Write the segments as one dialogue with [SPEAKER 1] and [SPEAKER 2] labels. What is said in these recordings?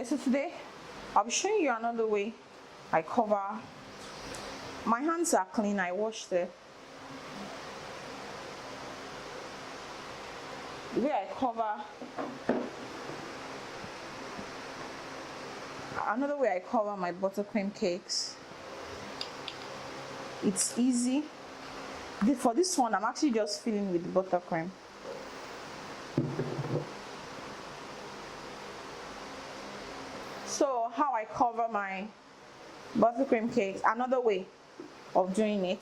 [SPEAKER 1] so today I'll be showing you another way I cover. My hands are clean, I washed it. The way I cover, another way I cover my buttercream cakes. It's easy. For this one, I'm actually just filling with buttercream. So how I cover my buttercream cakes, another way of doing it,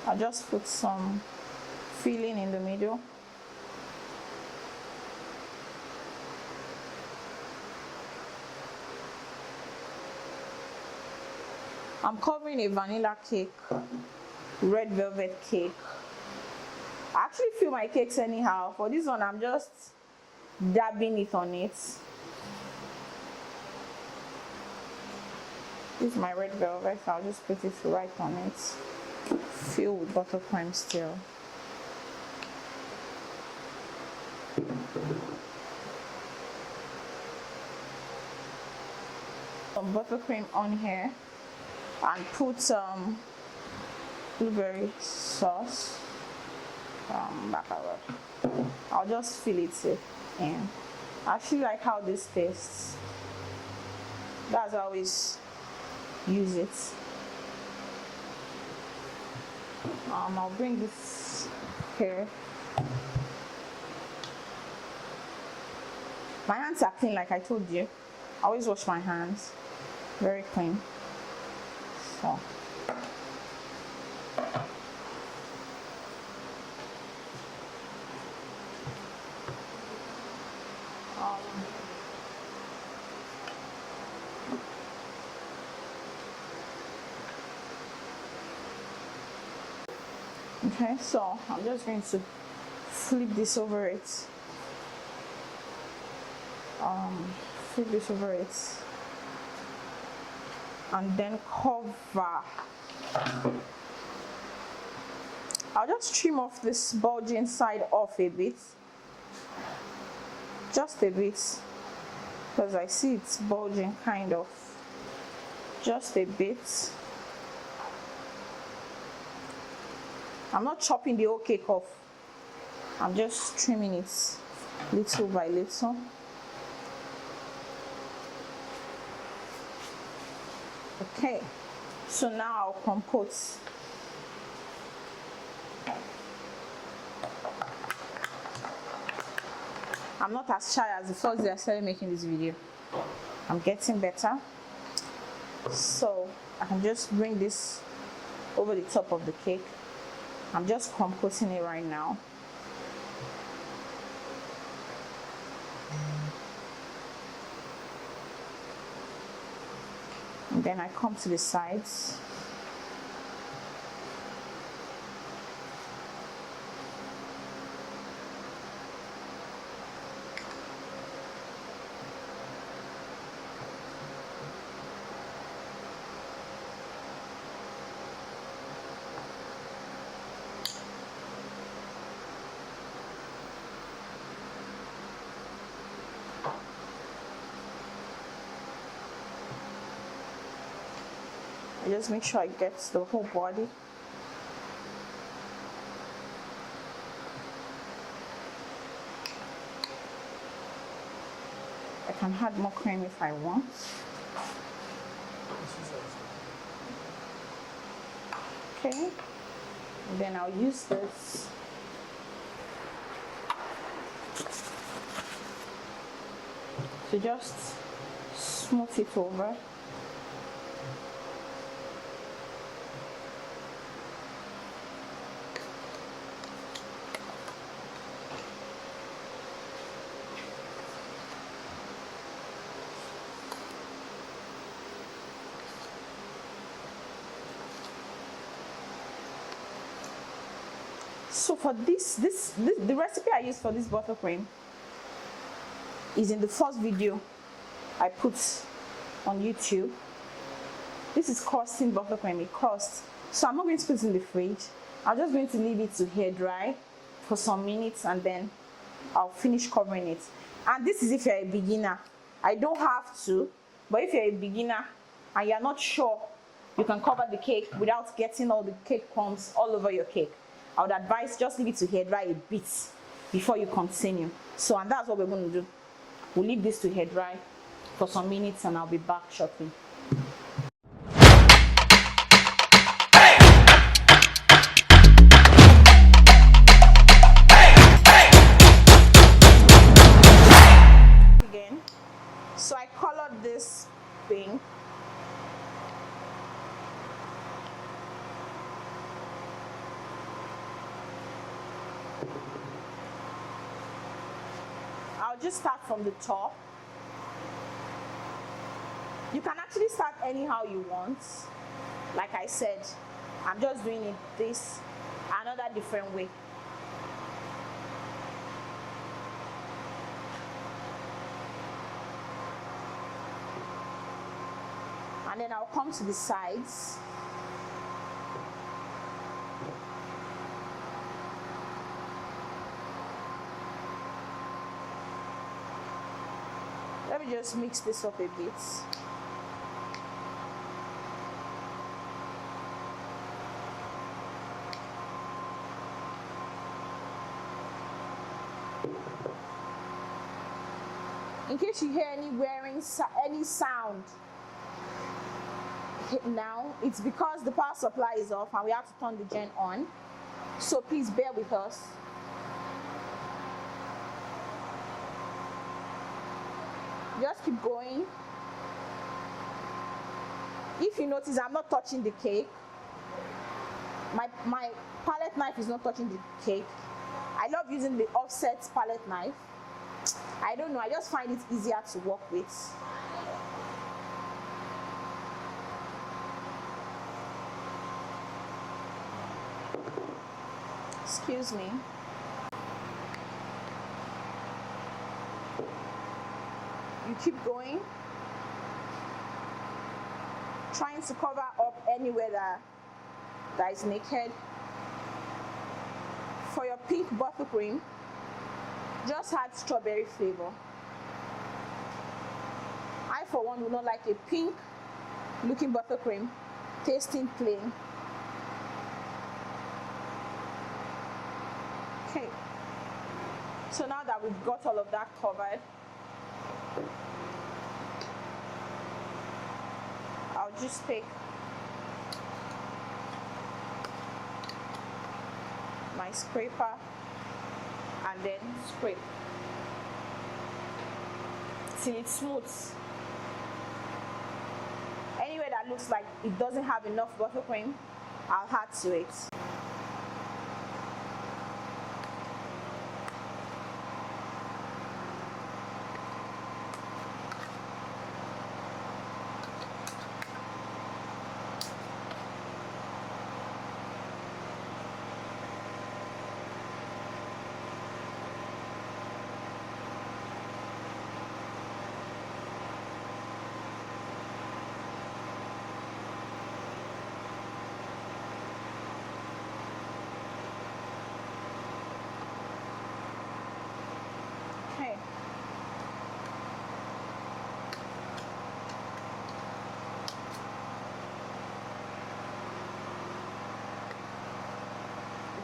[SPEAKER 1] I'll just put some filling in the middle. I'm covering a vanilla cake, red velvet cake. I actually fill my cakes anyhow. For this one, I'm just dabbing it on it. This is my red velvet, so I'll just put it right on it. Fill with buttercream still. Some buttercream on here and put some blueberry sauce baccarat. I'll just fill it in. I actually like how this tastes. That's how I always use it. I'll bring this here. My hands are clean, like I told you. I always wash my hands, very clean. So okay, so I'm just going to flip this over it. Flip this over it and then cover. I'll just trim off this bulging side off a bit, just a bit, because I see it's bulging kind of, just a bit. I'm not chopping the whole cake off, I'm just trimming it little by little. Okay, so now I'll compose. I'm not as shy as the first day I started making this video. I'm getting better. So I can just bring this over the top of the cake. I'm just composing it right now. And then I come to the sides. I just make sure I get the whole body. I can add more cream if I want. Okay, and then I'll use this to just smooth it over. So for this, the recipe I use for this buttercream is in the first video I put on YouTube. This is crusting buttercream, it crusts. So I'm not going to put it in the fridge. I'm just going to leave it to air dry for some minutes and then I'll finish covering it. And this is if you're a beginner. I don't have to, but if you're a beginner and you're not sure, you can cover the cake without getting all the cake crumbs all over your cake. I would advise just leave it to air dry a bit before you continue. So, and that's what we're going to do. We'll leave this to air dry for some minutes and I'll be back shortly. Again, so I colored this pink. I'll just start from the top. You can actually start anyhow you want. Like I said, I'm just doing it this another different way. And then I'll come to the sides. Let me just mix this up a bit. In case you hear any sound now, it's because the power supply is off and we have to turn the gen on. So please bear with us. Just keep going. If you notice, I'm not touching the cake. My palette knife is not touching the cake. I love using the offset palette knife. I don't know, I just find it easier to work with. Excuse me. You keep going, trying to cover up anywhere that is naked. For your pink buttercream, just add strawberry flavor. I, for one, would not like a pink looking buttercream tasting plain. Okay, so now that we've got all of that covered, I'll just take my scraper and then scrape till it's smooth. Anywhere that looks like it doesn't have enough buttercream, I'll add to it.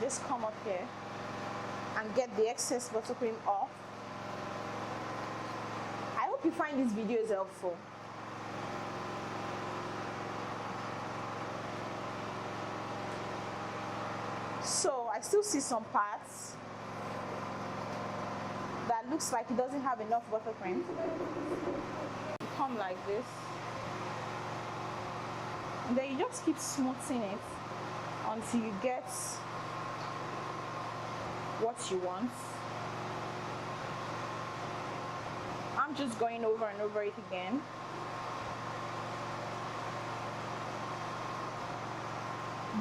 [SPEAKER 1] Just come up here and get the excess buttercream off. I hope you find this video is helpful. So I still see some parts that looks like it doesn't have enough buttercream. You come like this, and then you just keep smoothing it until you get what you want. I'm just going over and over it again.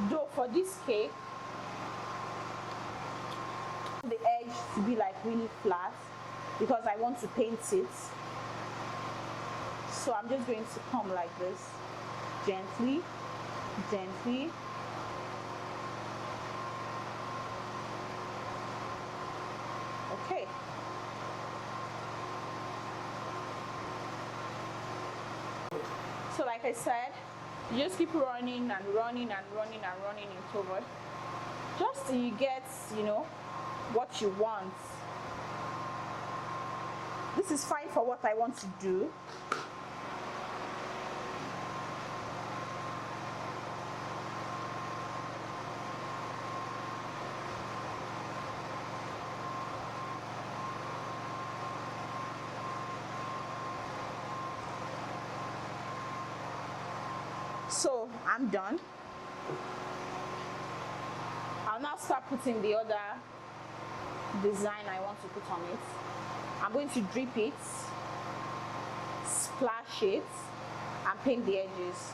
[SPEAKER 1] Though for this cake, the edge to be like really flat because I want to paint it. So I'm just going to come like this, gently, gently. Okay. So like I said, you just keep running and running and running and running it over, just till you get, you know, what you want. This is fine for what I want to do. So I'm done. I'll now start putting the other design I want to put on it. I'm going to drip it, splash it, and paint the edges.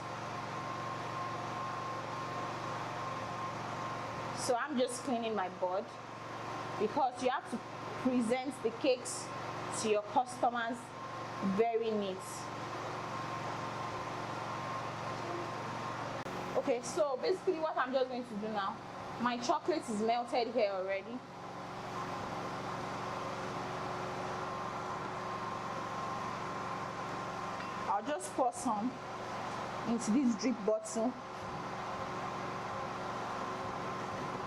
[SPEAKER 1] So I'm just cleaning my board, because you have to present the cakes to your customers very neat. Okay, so basically what I'm just going to do now, my chocolate is melted here already. I'll just pour some into this drip bottle.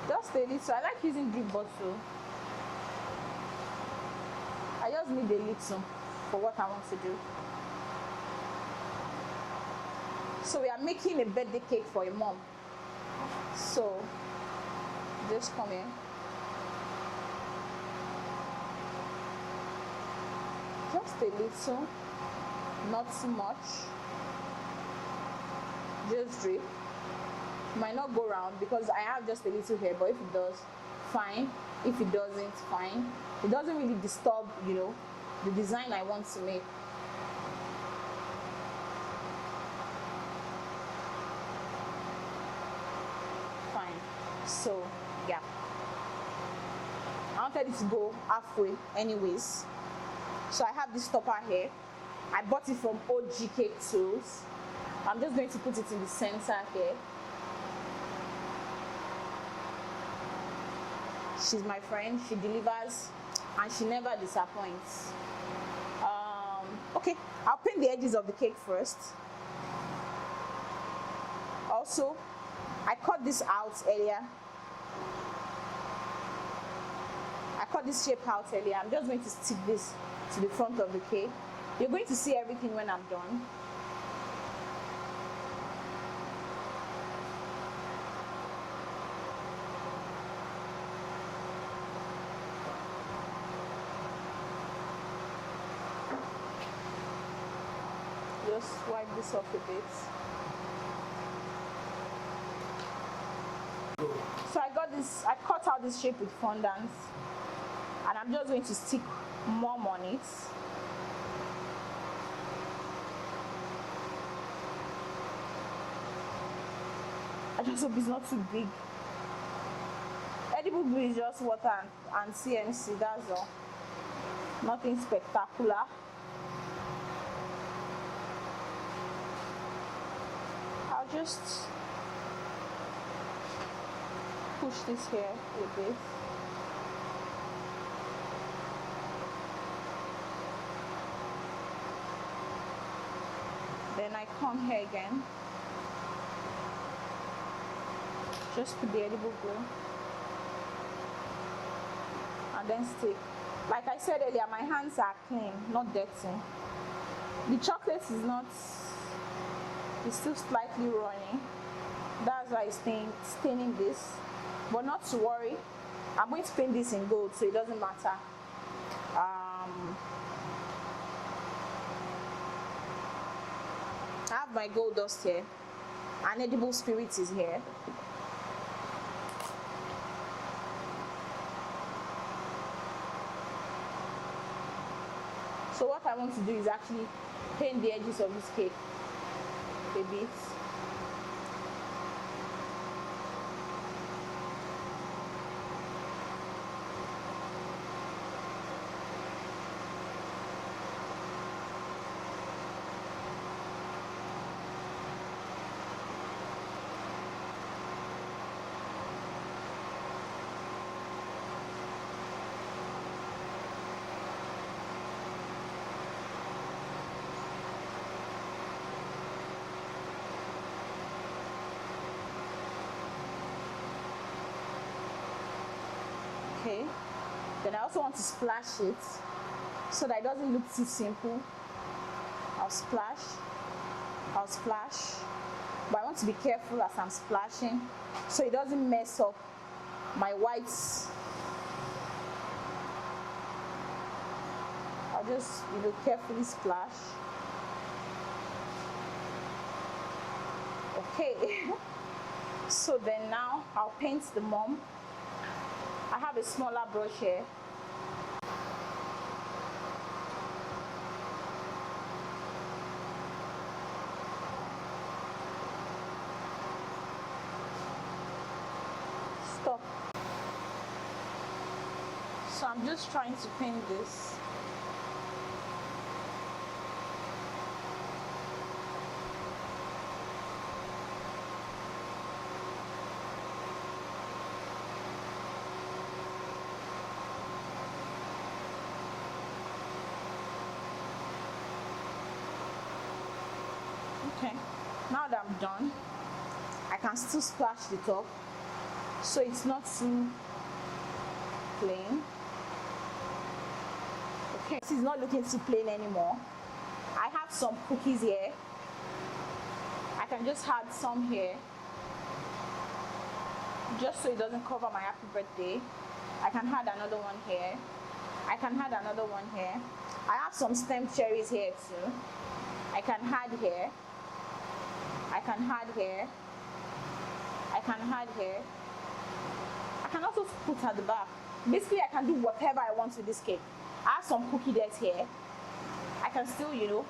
[SPEAKER 1] Just a little. I like using drip bottle. I just need a little for what I want to do. So we are making a birthday cake for a mom. So just come here. Just a little, not too much. Just drip. Might not go round because I have just a little here, but if it does, fine. If it doesn't, fine. It doesn't really disturb, you know, the design I want to make. So yeah, I wanted it to go halfway anyways. So I have this topper here. I bought it from OG Cake Tools. I'm just going to put it in the center here. She's my friend, she delivers and she never disappoints. Okay, I'll paint the edges of the cake first. Also, I cut this out earlier. I cut this shape out earlier. I'm just going to stick this to the front of the cake. You're going to see everything when I'm done. Just wipe this off a bit. So I cut out this shape with fondant, and I'm just going to stick mom on it. I just hope it's not too big. Edible glue is just water and CNC, that's all. Nothing spectacular. I'll just push this here a bit. Then I come here again. Just put the edible glue. And then stick. Like I said earlier, my hands are clean, not dirty. The chocolate is not, it's still slightly runny. That's why it's staining this. But not to worry, I'm going to paint this in gold, so it doesn't matter. I have my gold dust here, and edible spirit is here. So what I want to do is actually paint the edges of this cake a bit. Okay, then I also want to splash it so that it doesn't look too simple. I'll splash, but I want to be careful as I'm splashing so it doesn't mess up my whites. I'll just, carefully splash. Okay. So then now I'll paint the mom. I have a smaller brush here. Stop. So I'm just trying to paint this. Okay, now that I'm done, I can still splash the top so it's not too plain. Okay, this is not looking too plain anymore. I have some cookies here. I can just add some here just so it doesn't cover my happy birthday. I can add another one here. I can add another one here. I have some stem cherries here too. I can add here. I can add here. I can add here. I can also put at the back. Basically, I can do whatever I want with this cake. I have some cookie dirt here. I can still,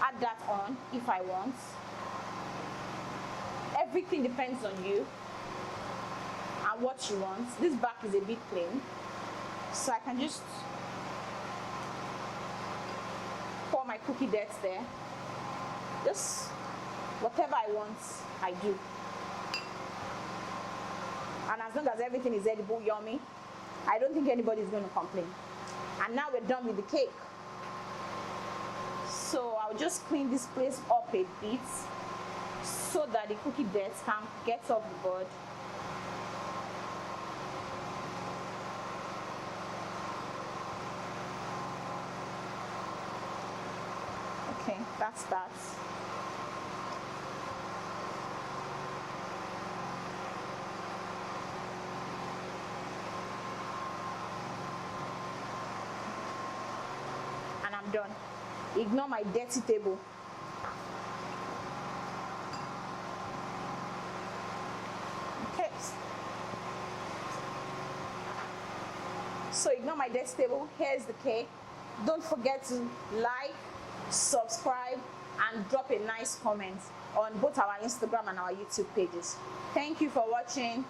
[SPEAKER 1] add that on if I want. Everything depends on you and what you want. This back is a bit plain, so I can just pour my cookie dirt there. Just whatever I want, I do. And as long as everything is edible, yummy, I don't think anybody is going to complain. And now we're done with the cake. So I'll just clean this place up a bit so that the cookie dirt can get off the board. Okay, that's that. And I'm done. Ignore my dirty table. Okay. So ignore my dirty table. Here's the cake. Don't forget to like, subscribe, and drop a nice comment on both our Instagram and our YouTube pages. Thank you for watching.